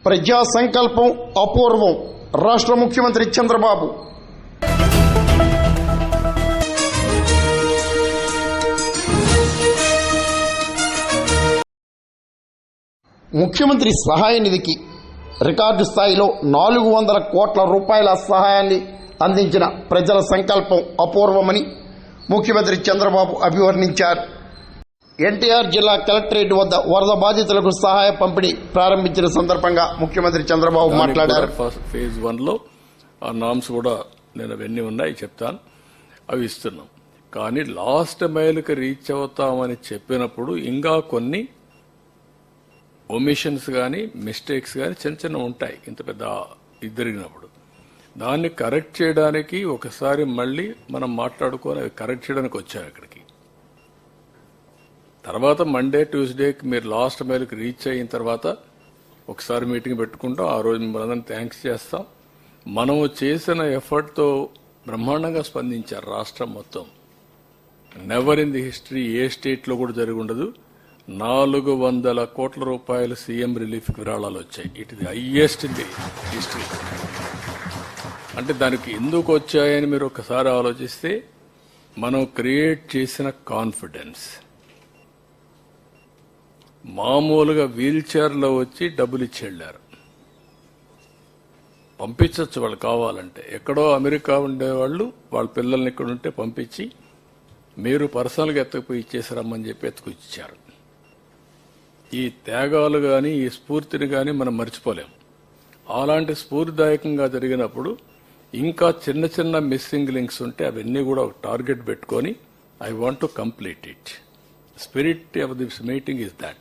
ప్రజా సంకల్పం అపూర్వం. రాష్ట్ర ముఖ్యమంత్రి చంద్రబాబు. ముఖ్యమంత్రి సహాయ నిధికి రికార్డు స్థాయిలో 400 కోట్ల రూపాయల సహాయాన్ని అందించిన ప్రజల సంకల్పం అపూర్వమని ముఖ్యమంత్రి చంద్రబాబు అభివర్ణించారు. ఎన్టీఆర్ జిల్లా కలెక్టరేట్ వద్ద వరద బాధితులకు సహాయ పంపిణీ ప్రారంభించిన సందర్భంగా ముఖ్యమంత్రి చంద్రబాబు మాట్లాడారు. ఫేజ్ 1 లో ఆ నామ్స్ కూడా నేను అవన్నీ ఉన్నాయి చెప్తాను, అవి ఇస్తున్నాం. కానీ లాస్ట్ మైల్కి రీచ్ అవుతామని చెప్పినప్పుడు ఇంకా కొన్ని ఒమిషన్స్ కానీ మిస్టేక్స్ కానీ చిన్న చిన్న ఉంటాయి. ఇంత పెద్ద ఇది జరిగినప్పుడు దాన్ని కరెక్ట్ చేయడానికి ఒకసారి మళ్ళీ మనం మాట్లాడుకొని అవి కరెక్ట్ చేయడానికి వచ్చాం ఇక్కడికి. తర్వాత మండే ట్యూస్డేకి మీరు లాస్ట్ మైల్కి రీచ్ అయిన తర్వాత ఒకసారి మీటింగ్ పెట్టుకుంటాం. ఆ రోజు మిమ్మల్ని థ్యాంక్స్ చేస్తాం. మనము చేసిన ఎఫర్ట్తో బ్రహ్మాండంగా స్పందించారు రాష్ట్రం మొత్తం. నెవర్ ఇన్ ది హిస్టరీ ఏ స్టేట్లో కూడా జరిగి ఉండదు. 400 కోట్ల రూపాయలు సీఎం రిలీఫ్ విరాళాలు వచ్చాయి. It is highest in the history. అంటే దానికి ఎందుకు వచ్చాయని మీరు ఒకసారి ఆలోచిస్తే మనం క్రియేట్ చేసిన కాన్ఫిడెన్స్. మామూలుగా వీల్ చైర్లో వచ్చి డబ్బులు ఇచ్చి వెళ్లారు. పంపించవచ్చు వాళ్ళు కావాలంటే. ఎక్కడో అమెరికా ఉండేవాళ్ళు వాళ్ళ పిల్లల్ని ఇక్కడ ఉంటే పంపించి మీరు పర్సనల్గా ఎత్తుకుపోయి ఇచ్చేసి రమ్మని చెప్పి ఎత్తుకుచ్చారు. ఈ త్యాగాలు కానీ ఈ స్ఫూర్తిని కానీ మనం మర్చిపోలేం. అలాంటి స్ఫూర్తిదాయకంగా జరిగినప్పుడు ఇంకా చిన్న చిన్న మిస్సింగ్ లింక్స్ ఉంటే అవన్నీ కూడా ఒక టార్గెట్ పెట్టుకొని I want to complete it. Spirit of this meeting is that.